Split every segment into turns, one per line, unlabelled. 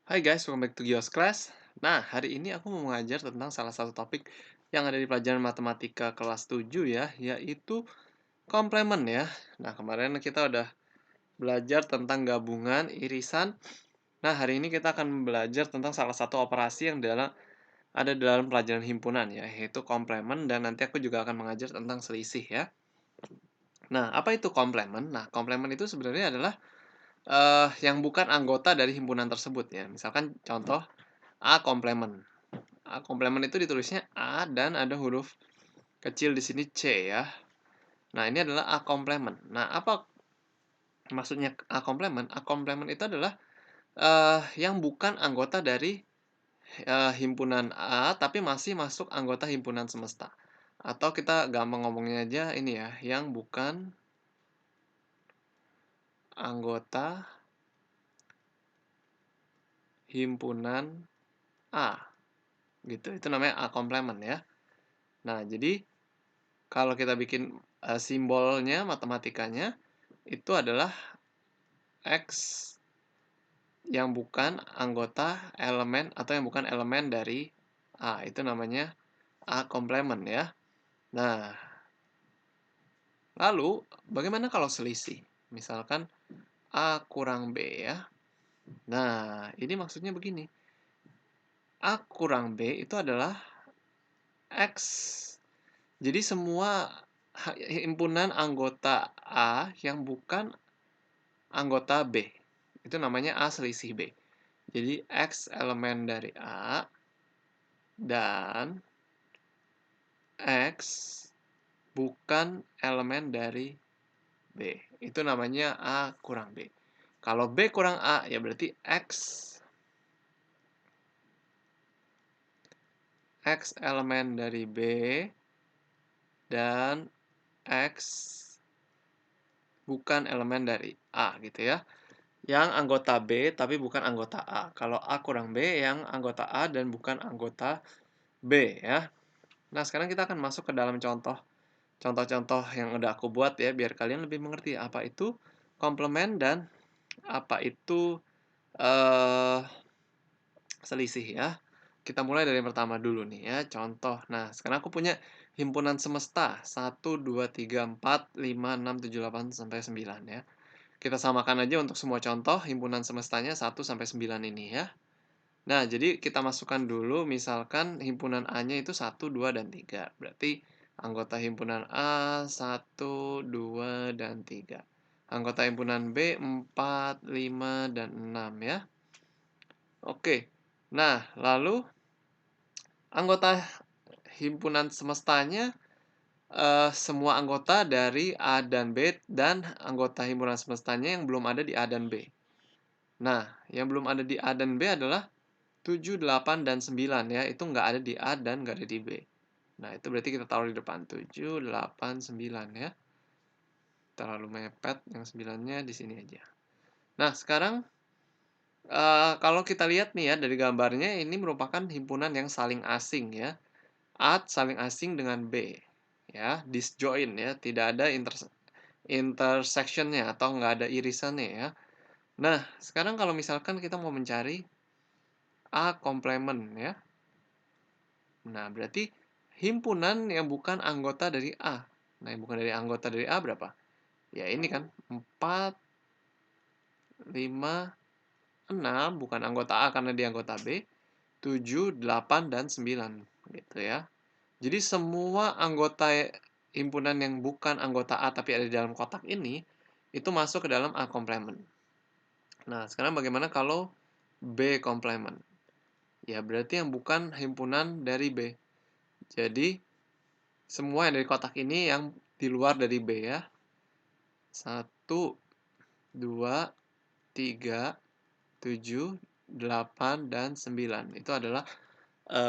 Hai guys, welcome back to Gios Class. Nah, hari ini aku mau mengajar tentang salah satu topik yang ada di pelajaran matematika kelas 7 ya, yaitu komplement ya. Nah, kemarin kita udah belajar tentang gabungan, irisan. Nah, hari ini kita akan belajar tentang salah satu operasi yang ada dalam pelajaran himpunan ya, yaitu komplement dan nanti aku juga akan mengajar tentang selisih ya. Nah, apa itu komplement? Nah, komplement itu sebenarnya adalah yang bukan anggota dari himpunan tersebut ya. Misalkan contoh A komplement. A komplement itu ditulisnya A dan ada huruf kecil di sini C ya. Nah, ini adalah A komplement. Nah, apa maksudnya A komplement? A komplement itu adalah yang bukan anggota dari himpunan A tapi masih masuk anggota himpunan semesta. Atau kita gampang ngomongnya aja ini ya, yang bukan anggota himpunan A gitu. Itu namanya A komplement ya. Nah, jadi kalau kita bikin simbolnya matematikanya itu adalah X yang bukan anggota elemen atau yang bukan elemen dari A. Itu namanya A komplement ya. Nah, lalu bagaimana kalau selisih? Misalkan A kurang B ya. Nah, ini maksudnya begini. A kurang B itu adalah X. Jadi semua himpunan anggota A yang bukan anggota B. Itu namanya A selisih B. Jadi X elemen dari A dan X bukan elemen dari B. Itu namanya A kurang B. Kalau B kurang A, ya berarti X elemen dari B dan X bukan elemen dari A gitu ya. Yang anggota B tapi bukan anggota A. Kalau A kurang B, yang anggota A dan bukan anggota B ya. Nah, sekarang kita akan masuk ke dalam contoh-contoh yang udah aku buat ya, biar kalian lebih mengerti apa itu komplement dan apa itu eh selisih ya. Kita mulai dari yang pertama dulu nih ya, contoh. Nah, sekarang aku punya himpunan semesta 1, 2, 3, 4, 5, 6, 7, 8 sampai 9 ya. Kita samakan aja untuk semua contoh himpunan semestanya 1 sampai 9 ini ya. Nah, jadi kita masukkan dulu misalkan himpunan A-nya itu 1, 2, dan 3. Berarti anggota himpunan A 1, 2, dan 3. Anggota himpunan B 4, 5, dan 6 ya. Oke. Nah, lalu anggota himpunan semestanya semua anggota dari A dan B dan anggota himpunan semestanya yang belum ada di A dan B. Nah, yang belum ada di A dan B adalah 7, 8, dan 9 ya. Itu nggak ada di A dan nggak ada di B. Nah, itu berarti kita taruh di depan 7, 8, 9 ya. Terlalu mepet, yang 9-nya di sini aja. Nah, sekarang kalau kita lihat nih ya dari gambarnya ini merupakan himpunan yang saling asing ya. A saling asing dengan B ya, disjoin ya, tidak ada intersection-nya atau nggak ada irisannya ya. Nah, sekarang kalau misalkan kita mau mencari A komplement ya. Nah, berarti himpunan yang bukan anggota dari A. Nah, yang bukan dari anggota dari A berapa? Ya ini kan 4, 5, 6 bukan anggota A karena dia anggota B. 7, 8, dan 9 gitu ya. Jadi semua anggota himpunan yang bukan anggota A tapi ada di dalam kotak ini itu masuk ke dalam A komplement. Nah, sekarang bagaimana kalau B komplement? Ya, berarti yang bukan himpunan dari B. Jadi semua yang dari kotak ini yang di luar dari B ya. 1, 2, 3, 7, 8, dan 9. Itu adalah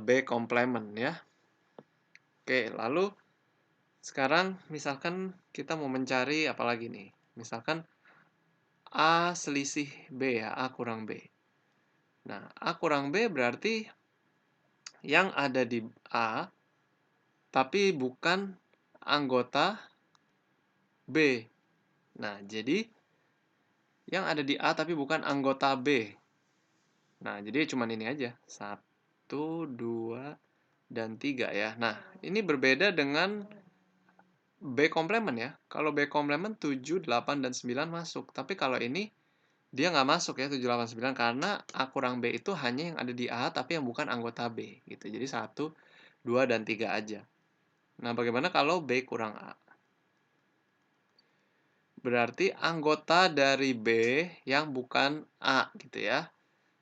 B komplement ya. Oke, lalu sekarang misalkan kita mau mencari apa lagi nih? Misalkan A selisih B ya, A kurang B. Nah, A kurang B berarti yang ada di A tapi bukan anggota B. Nah, jadi yang ada di A tapi bukan anggota B. Nah, jadi cuman ini aja, satu, 2, dan 3 ya. Nah, ini berbeda dengan B komplement ya. Kalau B komplement 7, 8, dan 9 masuk. Tapi kalau ini dia nggak masuk ya 7, 8, 9 karena A kurang B itu hanya yang ada di A tapi yang bukan anggota B gitu. Jadi satu, 2, dan 3 aja. Nah, bagaimana kalau B kurang A? Berarti anggota dari B yang bukan A gitu ya.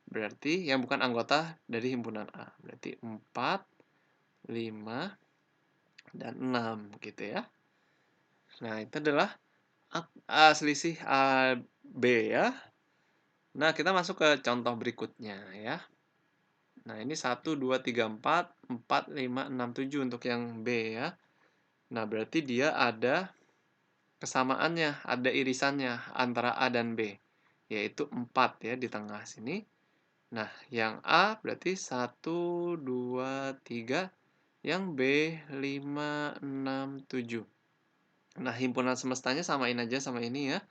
Berarti yang bukan anggota dari himpunan A. Berarti 4, 5, dan 6 gitu ya. Nah, itu adalah selisih A, B ya. Nah, kita masuk ke contoh berikutnya ya. Nah, ini 1, 2, 3, 4, 4, 5, 6, 7 untuk yang B ya. Nah, berarti dia ada kesamaannya, ada irisannya antara A dan B, yaitu 4 ya di tengah sini. Nah, yang A berarti 1, 2, 3, yang B 5, 6, 7. Nah, himpunan semestanya samain aja sama ini ya.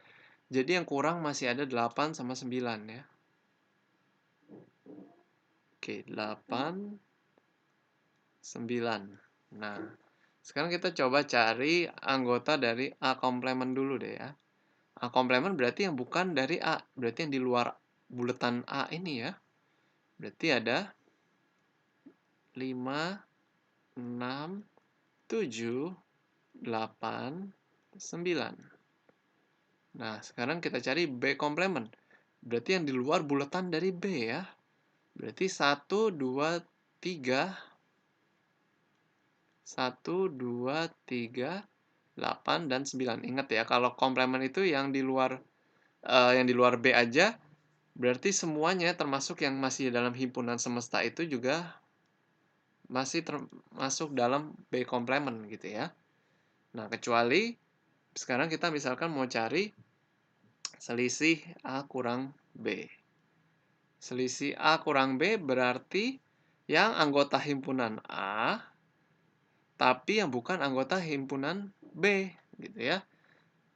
Jadi yang kurang masih ada 8 sama 9 ya. Oke, 8, 9. Nah, sekarang kita coba cari anggota dari A komplement dulu deh ya. A komplement berarti yang bukan dari A, berarti yang di luar buletan A ini ya. Berarti ada 5, 6, 7, 8, 9. Nah, sekarang kita cari B komplement. Berarti yang di luar buletan dari B ya. Berarti 1, 2, 3, 1, 2, 3, 8, dan 9. Ingat ya, kalau komplement itu yang di luar B aja, berarti semuanya termasuk yang masih dalam himpunan semesta itu juga masih termasuk dalam B komplement gitu ya. Nah, kecuali sekarang kita misalkan mau cari selisih A kurang B. Selisih A kurang B berarti yang anggota himpunan A, tapi yang bukan anggota himpunan B, gitu ya.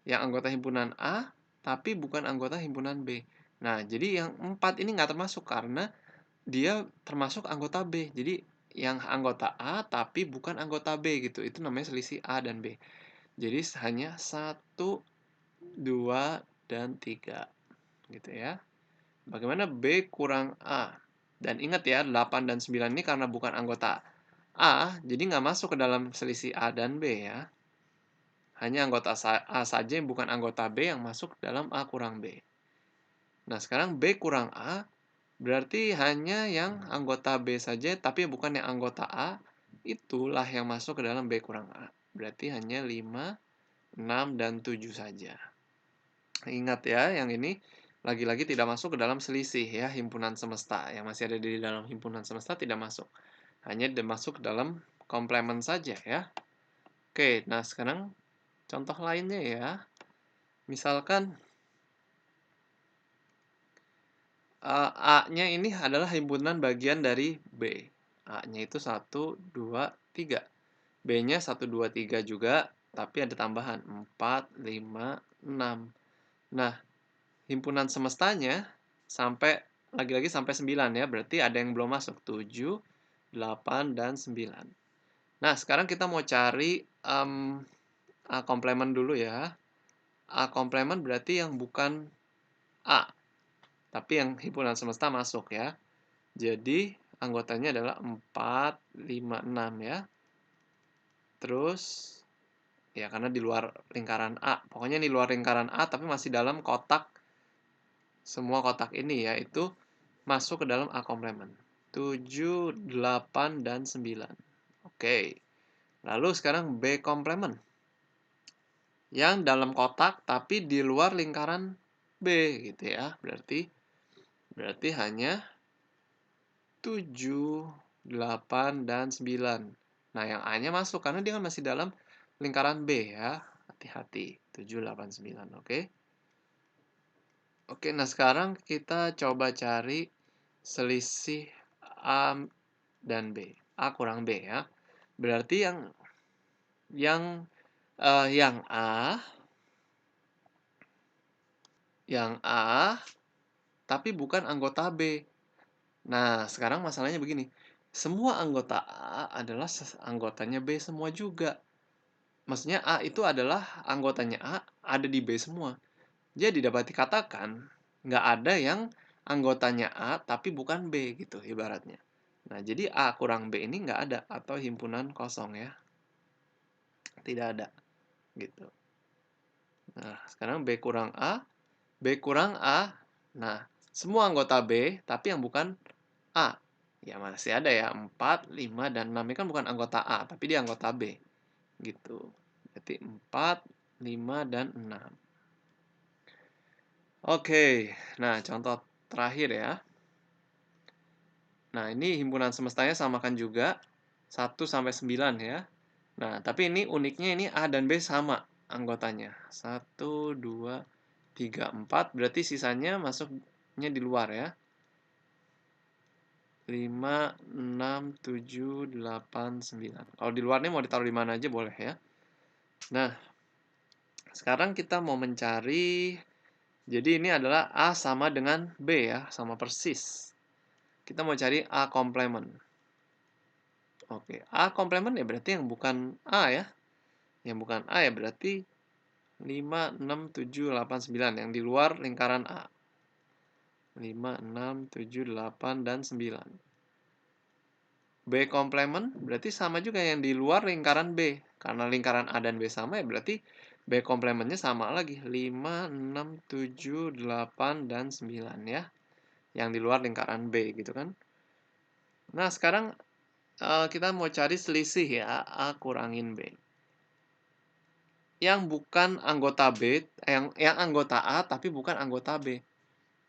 Yang anggota himpunan A, tapi bukan anggota himpunan B. Nah, jadi yang 4 ini nggak termasuk karena dia termasuk anggota B. Jadi yang anggota A tapi bukan anggota B gitu. Itu namanya selisih A dan B. Jadi hanya 1, 2, dan 3 gitu ya. Bagaimana B kurang A? Dan ingat ya, 8 dan 9 ini karena bukan anggota A, jadi nggak masuk ke dalam selisih A dan B ya. Hanya anggota A saja yang bukan anggota B yang masuk dalam A kurang B. Nah, sekarang B kurang A berarti hanya yang anggota B saja, tapi bukan yang anggota A, itulah yang masuk ke dalam B kurang A. Berarti hanya 5, 6, dan 7 saja. Ingat ya, yang ini lagi-lagi tidak masuk ke dalam selisih ya, himpunan semesta. Yang masih ada di dalam himpunan semesta tidak masuk. Hanya masuk ke dalam komplement saja ya. Oke, nah sekarang contoh lainnya ya. Misalkan A-nya ini adalah himpunan bagian dari B. A-nya itu 1, 2, 3. B-nya 1, 2, 3 juga, tapi ada tambahan 4, 5, 6. Nah, himpunan semestanya sampai lagi-lagi sampai 9 ya, berarti ada yang belum masuk, 7, 8, dan 9. Nah, sekarang kita mau cari A komplement dulu ya. A komplement berarti yang bukan A, tapi yang himpunan semesta masuk ya. Jadi, anggotanya adalah 4, 5, 6 ya. Terus, ya karena di luar lingkaran A. Pokoknya di luar lingkaran A, tapi masih dalam kotak, semua kotak ini ya, itu masuk ke dalam A komplement. 7, 8, dan 9. Oke. Lalu sekarang B komplement. Yang dalam kotak, tapi di luar lingkaran B, gitu ya. Berarti hanya 7, 8, dan 9. Nah, yang A-nya masuk karena dia kan masih dalam lingkaran B ya. Hati-hati. 7, 8, 9. Oke. Oke, nah sekarang kita coba cari selisih A dan B. A kurang B ya. Berarti yang A tapi bukan anggota B. Nah, sekarang masalahnya begini, semua anggota A adalah anggotanya B semua juga. Maksudnya A itu adalah anggotanya A, ada di B semua. Jadi dapat dikatakan, nggak ada yang anggotanya A tapi bukan B gitu ibaratnya. Nah, jadi A kurang B ini nggak ada atau himpunan kosong ya. Tidak ada gitu. Nah, sekarang B kurang A, B kurang A. Nah, semua anggota B tapi yang bukan A. Ya masih ada ya 4, 5, dan 6 ini kan bukan anggota A, tapi dia anggota B. Gitu. Berarti 4, 5, dan 6. Oke, nah contoh terakhir ya. Nah, ini himpunan semestanya samakan juga 1 sampai 9 ya. Nah, tapi ini uniknya ini A dan B sama anggotanya. 1, 2, 3, 4, berarti sisanya masuknya di luar ya. 5, 6, 7, 8, 9. Kalau di luarnya mau ditaruh di mana aja boleh ya. Nah, sekarang kita mau mencari, jadi ini adalah A sama dengan B ya, sama persis. Kita mau cari A komplement. Oke, A komplement ya berarti yang bukan A ya. Yang bukan A ya berarti 5, 6, 7, 8, 9. Yang di luar lingkaran A. 5, 6, 7, 8, dan 9. B komplement berarti sama juga yang di luar lingkaran B. Karena lingkaran A dan B sama ya berarti B komplementnya sama lagi. 5, 6, 7, 8, dan 9 ya. Yang di luar lingkaran B gitu kan. Nah sekarang kita mau cari selisih ya. A kurangin B. Yang bukan anggota B, yang anggota A tapi bukan anggota B.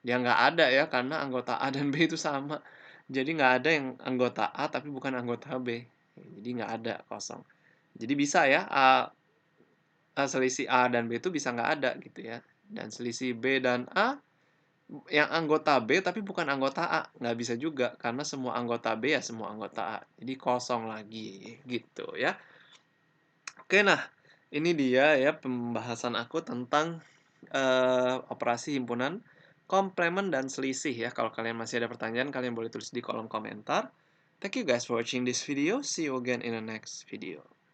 Ya nggak ada ya, karena anggota A dan B itu sama. Jadi nggak ada yang anggota A tapi bukan anggota B. Jadi nggak ada, kosong. Jadi bisa ya, selisih A dan B itu bisa nggak ada gitu ya. Dan selisih B dan A, yang anggota B tapi bukan anggota A, nggak bisa juga. Karena semua anggota B ya semua anggota A. Jadi kosong lagi gitu ya. Oke, nah ini dia ya pembahasan aku tentang operasi himpunan, komplement, dan selisih ya. Kalau kalian masih ada pertanyaan, kalian boleh tulis di kolom komentar. Thank you guys for watching this video. See you again in the next video.